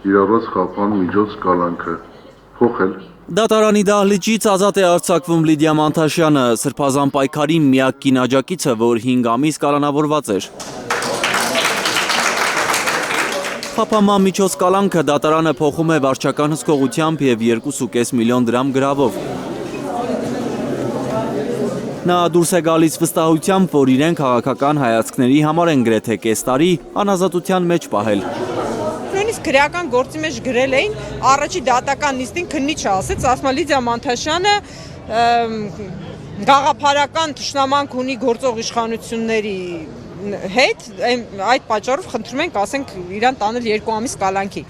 իրարված խափան միջոց կալանքը փոխել։ Դատարանի դահլիճից ազատ է արձակվում Լիդիա Մանթաշյանը, սրբազան պայքարի միակ կինաջակիցը, որ 5 ամիս կալանավորված էր։ Խափանման միջոց կալանքը դատարանը փոխում է վարչական հսկողությամբ և 2.5 միլիոն դրամ գրավով։ Նա դուրս է գալիս վստահությամբ, որ իրեն քաղաքական հայացքների համար են գրեթե կես տարի անազատության մեջ պահել։ Նույնիսկ քրեական գործի մեջ գրել էին, առաջի դատական նիստին քննիչը ասեց, ասում է Լիդիա Մանթաշյանը գաղափարական թշնամանք ունի գործող իշխանությունների հետ, այդ պատճառով խնդրում ենք, ասենք, իրան տանել 2 ամիս կալանքի։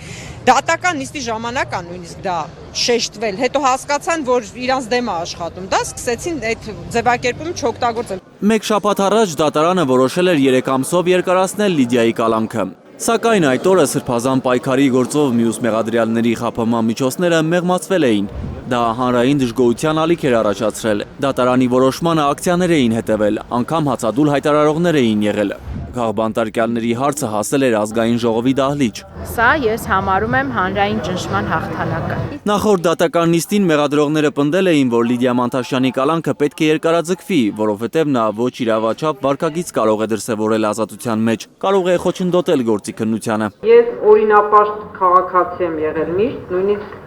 Դատական նիստի ժամանակ է նույնիսկ դա շեշտվել, հետո հասկացան, որ իրանց դեմ է աշխատում, դա սկսեցին այդ ձևակերպումը չօգտագործել։ Մեկ շաբաթ առաջ դատարանը որոշել էր 3 ամսով երկարացնել Լիդիայի կալանքը։ Սակայն այդ օրը սրբազան պայքարի գործով մյուս մեղադրյալների խափանման միջոցները մեղմացվել էին։ Դա հանրային դժգոհության ալիք էր առաջացրել։ Դատարանի որոշմանը ակցիաներ էին հետևել, անգամ հացադուլ հայտարարողներ էին եղել։ Քաղբանտարկյալների հարցը հասել էր ազգային ժողովի դահլիճ։ Սա ես համարում եմ հանրային ճնշման հաղթանակը։ Նախորդ դատական նիստին մեղադրողները պնդել էին, որ Լիդիա Մանթաշյանի կալանքը պետք է երկարաձգվի, որովհետև նա ոչ իրավաչափ վարքագիծ կարող է դրսևորել ազատության մեջ, կարող է խոչընդոտել գործի քննությանը։ Ես օրինապաշտ քաղաքացի եմ եղել միշտ, նույնիսկ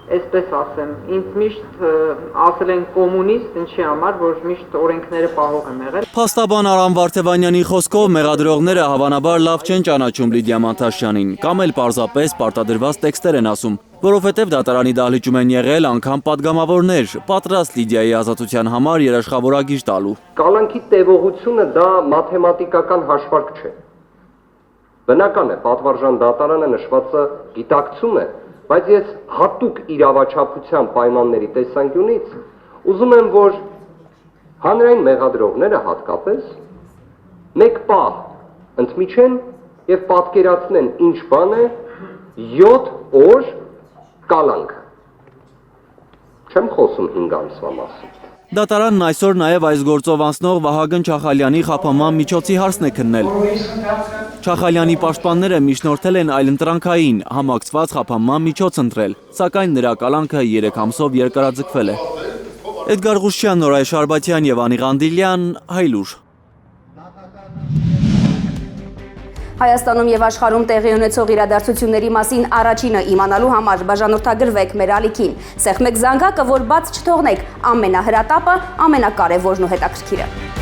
այսպես ասեմ, ինձ միշտ ասել են կոմունիստ, ինչի համար, որ միշտ օրենքները պահող եմ եղել։ Փաստաբան Արամ Վարդևանյանի խոսքով մեղադրողները հավանաբար լավ չեն ճանաչում Լիդիա Մանթաշյանին, կամ էլ պարզապես պարտադրված տեքստեր են ասում, որովհետև դատարանի դահլիճում են եղել անգամ պատգամավորներ, պատրաստ Լիդիայի ազատության համար երաշխավորագիր տալու։ Կալանքի տևողությունը դա մաթեմատիկական հաշվարկ չէ։ Բնական է, պատվարժան դատարանը նշվածը գիտակցում է, բայց ես հատուկ իրավաչափության պայմանների տեսանկյունից ուզում եմ, որ հանրային մեղադրողները հատկապես մեկ պահ ընդմիջեն և պատկերացնեն ինչ բան է 7 օր կալանքը։ Չեմ խոսում 5 ամսվա մասին։ Դատարանն այսօր նաև այս գործով անցնող Վահագն Չախալյանի խափանման միջոցի հարցն է քննել։ Չախալյանի պաշտպանները միջնորդել են այլընտրանքային, համակցված խափանման միջոց ընտրել, սակայն նրա կալանքը 3 ամսով երկարաձգվել է։ Էդգար Ղուշյան, Նորայր Շարբաթյան և Անի Ղանդիլյան, Հայլուր։ Հայաստանում և աշխարհում տեղի ունեցող իրադարձությունների մասին առաջինը իմանալու համար բաժանորդագրվեք մեր ալիքին։ Սեղմեք զանգակը, որ բաց չթողնեք, ամենահրատապը, ամենակարևորն ու հետաքրքիրը։